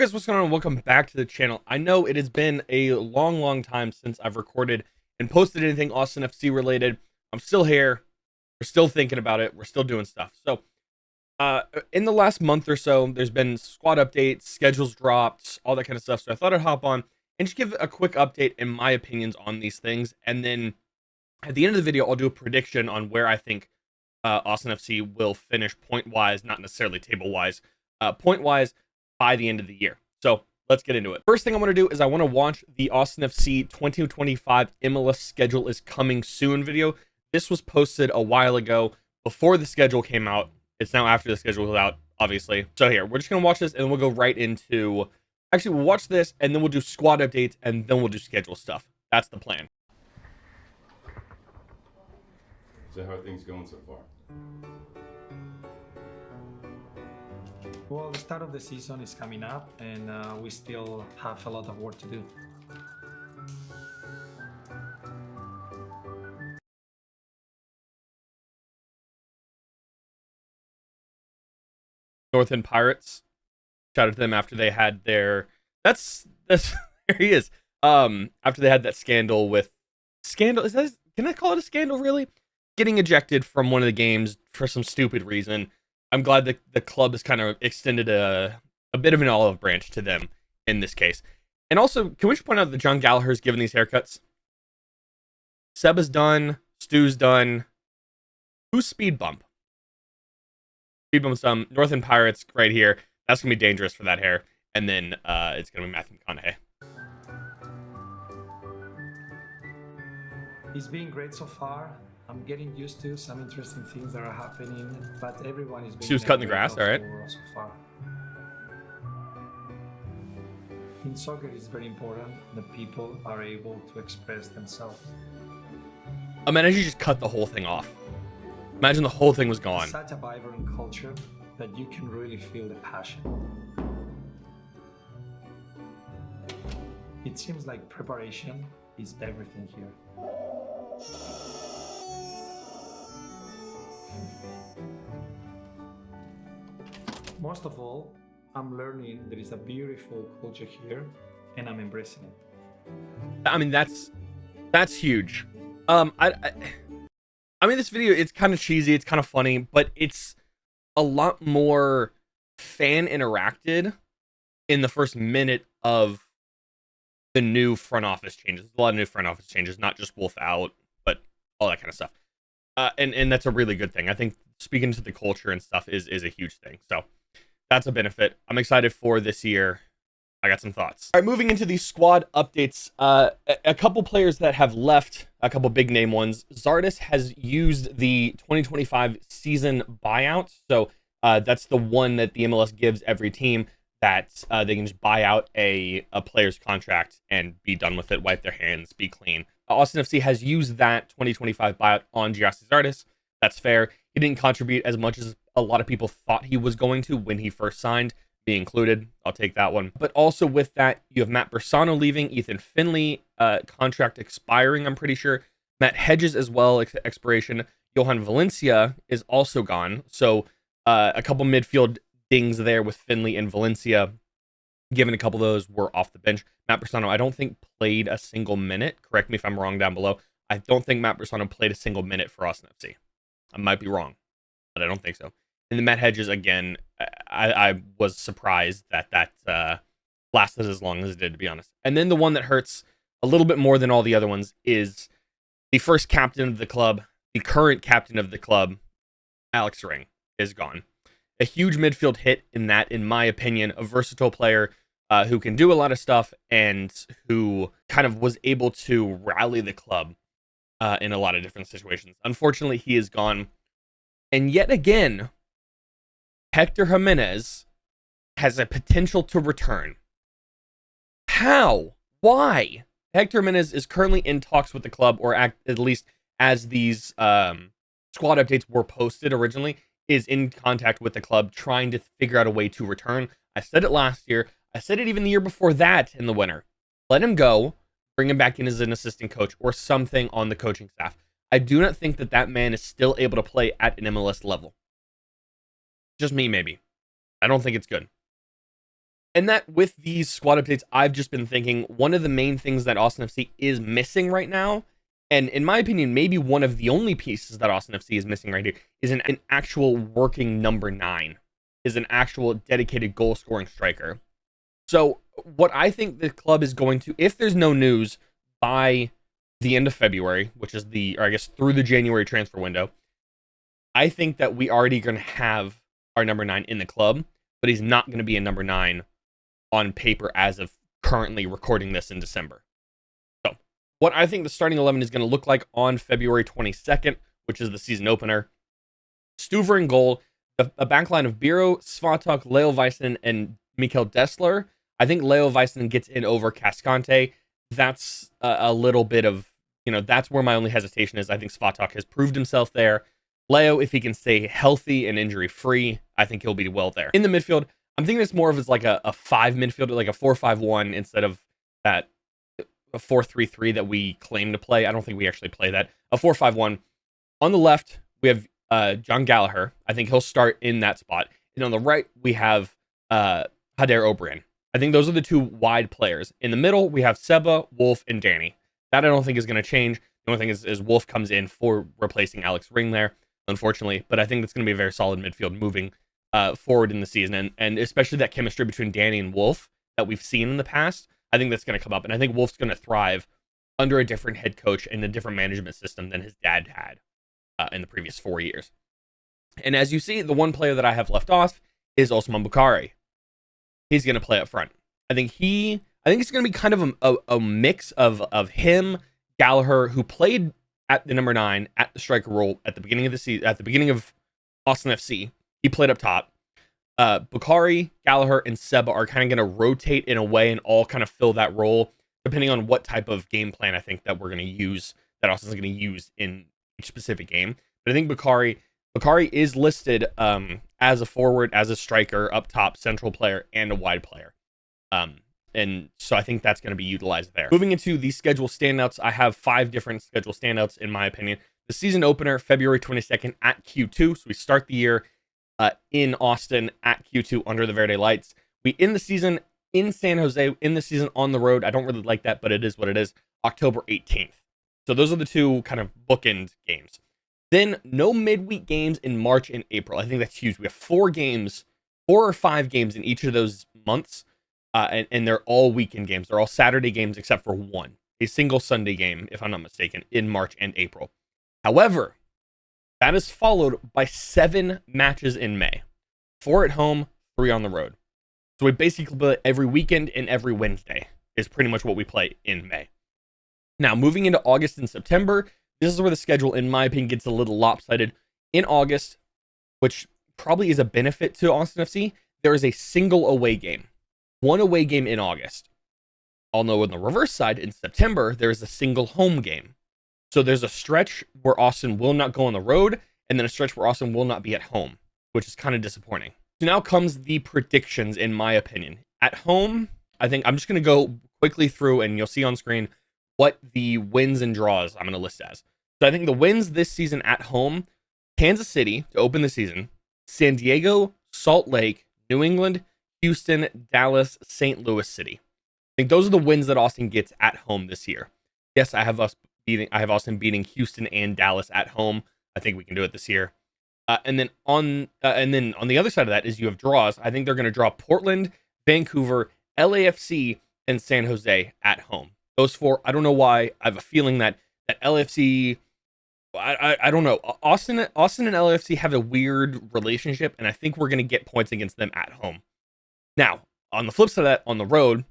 Yo guys, what's going on? Welcome back to the channel. I know it has been a long time since I've recorded and posted anything Austin FC related. I'm still here. We're still thinking about it. We're still doing stuff. So in the last month or so, there's been squad updates, schedules dropped, all that kind of stuff. So I thought I'd hop on and just give a quick update in my opinions on these things. And then at the end of the video, I'll do a prediction on where I think Austin FC will finish point-wise, not necessarily table-wise, point-wise, by the end of the year. So let's get into it. First thing I want to do is I want to watch the Austin FC 2025 MLS schedule is coming soon video. This was posted a while ago before the schedule came out. It's now after the schedule was out, obviously. So here, we're just going to watch this and then we'll go right into... Actually, we'll watch this and then we'll do squad updates and then we'll do schedule stuff. That's the plan. So how are things going so far? Well, the start of the season is coming up, and we still have a lot of work to do. Northern Pirates. Shout out to them after they had their... That's there he is. After they had that scandal with... Scandal? Is that... Can I call it a scandal, really? Getting ejected from one of the games for some stupid reason. I'm glad that the club has kind of extended a bit of an olive branch to them in this case. And also, can we just point out that John Gallagher's given these haircuts? Seba's done. Stu's done. Who's Speed Bump? Speed Bump's done. Northern Pirates right here. That's going to be dangerous for that hair. And then it's going to be Matthew McConaughey. It's been great so far. I'm getting used to some interesting things that are happening, but everyone is being... She was cutting the grass, all right. So far. In soccer, it's very important that people are able to express themselves. Imagine you just cut the whole thing off. Imagine the whole thing was gone. It's such a vibrant culture that you can really feel the passion. It seems like preparation is everything here. Most of all, I'm learning there is a beautiful culture here, and I'm embracing it. I mean, that's huge. I mean, this video, it's kind of cheesy, it's kind of funny, but it's a lot more fan interacted in the first minute of the new front office changes. A lot of new front office changes, not just Wolf out, but all that kind of stuff. And that's a really good thing. I think speaking to the culture and stuff is a huge thing. So that's a benefit. I'm excited for this year. I got some thoughts. All right, moving into the squad updates. A couple players that have left, a couple big name ones. Zardes has used the 2025 season buyout. So that's the one that the MLS gives every team that they can just buy out a player's contract and be done with it, wipe their hands, be clean. Austin FC has used that 2025 buyout on Gyasi Zardes. That's fair. He didn't contribute as much as a lot of people thought he was going to when he first signed. Be included. I'll take that one. But also with that, you have Matt Bersano leaving, Ethan Finley contract expiring, I'm pretty sure. Matt Hedges as well, expiration. Johan Valencia is also gone. So a couple midfield dings there with Finley and Valencia. Given a couple of those were off the bench. Matt Bersano, I don't think played a single minute. Correct me if I'm wrong down below. I don't think Matt Bersano played a single minute for Austin FC. I might be wrong, but I don't think so. And then Matt Hedges, again, I was surprised that lasted as long as it did, to be honest. And then the one that hurts a little bit more than all the other ones is the first captain of the club, the current captain of the club, Alex Ring, is gone. A huge midfield hit in that, in my opinion, a versatile player who can do a lot of stuff and who kind of was able to rally the club in a lot of different situations. Unfortunately, he is gone. And yet again, Hector Jimenez has a potential to return. How? Why? Hector Jimenez is currently in talks with the club, or at least as these squad updates were posted originally, is in contact with the club, trying to figure out a way to return. I said it last year. I said it even the year before that in the winter. Let him go. Bring him back in as an assistant coach or something on the coaching staff. I do not think that man is still able to play at an MLS level. Just me, maybe. I don't think it's good. And that with these squad updates, I've just been thinking one of the main things that Austin FC is missing right now, and in my opinion, maybe one of the only pieces that Austin FC is missing right here, is an actual working number 9, is an actual dedicated goal scoring striker. So what I think the club is going to, if there's no news by the end of February, which is or I guess through the January transfer window, I think that we already going to have our number 9 in the club, but he's not going to be a number 9 on paper as of currently recording this in December. So what I think the starting 11 is going to look like on February 22nd, which is the season opener. Stuver in goal, a backline of Biro, Svatok, Leo Väisänen, and Mikael Dessler. I think Leo Väisänen gets in over Cascante. That's a little bit of, that's where my only hesitation is. I think Svatok has proved himself there. Leo, if he can stay healthy and injury-free, I think he'll be well there. In the midfield, I'm thinking it's more of as like a 5 midfielder, like a 4-5-1 instead of that a 4-3-3 that we claim to play. I don't think we actually play that. A 4-5-1. On the left, we have John Gallagher. I think he'll start in that spot. And on the right, we have Hader O'Brien. I think those are the 2 wide players. In the middle, we have Seba, Wolf, and Danny. That I don't think is going to change. The only thing is Wolf comes in for replacing Alex Ring there, unfortunately. But I think that's going to be a very solid midfield moving forward in the season, and especially that chemistry between Danny and Wolf that we've seen in the past. I think that's going to come up, and I think Wolf's going to thrive under a different head coach and a different management system than his dad had in the previous 4 years. And as you see, the one player that I have left off is Osman Bukhari. He's going to play up front. I think it's going to be kind of a mix of him, Gallagher, who played at the number 9 at the striker role at the beginning of the season, at the beginning of Austin FC. He played up top. Bukhari, Gallagher, and Seba are kind of going to rotate in a way and all kind of fill that role, depending on what type of game plan I think that we're going to use, that Austin's going to use in each specific game. But I think Bukhari is listed as a forward, as a striker, up top, central player, and a wide player. And so I think that's going to be utilized there. Moving into the schedule standouts, I have 5 different schedule standouts in my opinion. The season opener, February 22nd at Q2. So we start the year in Austin at Q2 under the Verde lights. We end the season in San Jose, in the season on the road. I don't really like that, but it is what it is. October 18th. So those are the 2 kind of bookend games. Then no midweek games in March and April. I think that's huge. We have 4 or 5 games in each of those months, and they're all weekend games. They're all Saturday games except for one, a single Sunday game, if I'm not mistaken, in March and April. However, that is followed by 7 matches in May. 4 at home, 3 on the road. So we basically play every weekend and every Wednesday is pretty much what we play in May. Now, moving into August and September, this is where the schedule, in my opinion, gets a little lopsided. In August, which probably is a benefit to Austin FC, there is a single away game. 1 away game in August. Although on the reverse side, in September, there is a single home game. So there's a stretch where Austin will not go on the road, and then a stretch where Austin will not be at home, which is kind of disappointing. So now comes the predictions, in my opinion. At home, I think I'm just going to go quickly through, and you'll see on screen what the wins and draws I'm going to list as. So I think the wins this season at home, Kansas City to open the season, San Diego, Salt Lake, New England, Houston, Dallas, St. Louis City. I think those are the wins that Austin gets at home this year. Yes, I have Austin beating Houston and Dallas at home. I think we can do it this year. And then on the other side of that is you have draws. I think they're going to draw Portland, Vancouver, LAFC, and San Jose at home. Those 4, I don't know why. I have a feeling that LAFC, I don't know. Austin and LAFC have a weird relationship, and I think we're going to get points against them at home. Now, on the flip side of that, on the road,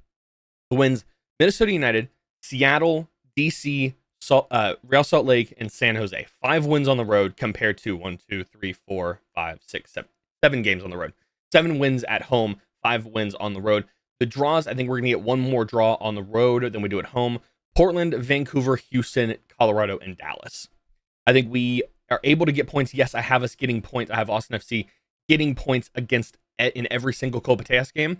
the wins Minnesota United, Seattle, DC, Real Salt Lake, and San Jose. 5 wins on the road compared to 1, 2, 3, 4, 5, 6, 7 games on the road. 7 wins at home, 5 wins on the road. The draws, I think we're going to get 1 more draw on the road than we do at home. Portland, Vancouver, Houston, Colorado, and Dallas. I think we are able to get points. Yes, I have us getting points. I have Austin FC getting points against in every single Kopateas game.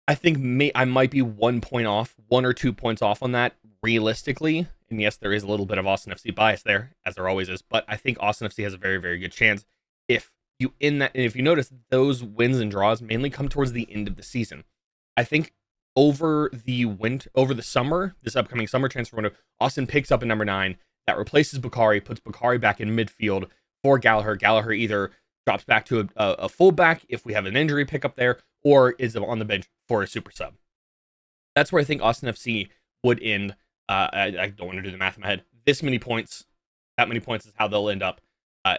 I think I might be 1 point off, 1 or 2 points off on that realistically. And yes, there is a little bit of Austin FC bias there, as there always is. But I think Austin FC has a very, very good chance if you in that. And if you notice, those wins and draws mainly come towards the end of the season. I think over the summer, this upcoming summer transfer window, Austin picks up a number 9 that replaces Bakari, puts Bakari back in midfield for Gallagher. Gallagher either drops back to a fullback if we have an injury pickup there, or is on the bench for a super sub. That's where I think Austin FC would end. I don't want to do the math in my head. This many points, that many points is how they'll end up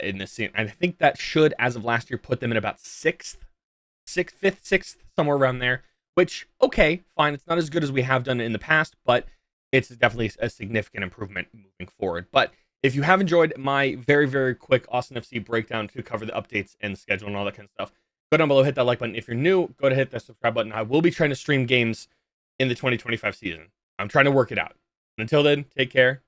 in this season. And I think that should, as of last year, put them in about 5th, 6th, somewhere around there. Which, okay, fine. It's not as good as we have done in the past, but it's definitely a significant improvement moving forward. But if you have enjoyed my very, very quick Austin FC breakdown to cover the updates and the schedule and all that kind of stuff, go down below, hit that like button. If you're new, go to hit that subscribe button. I will be trying to stream games in the 2025 season. I'm trying to work it out. Until then, take care.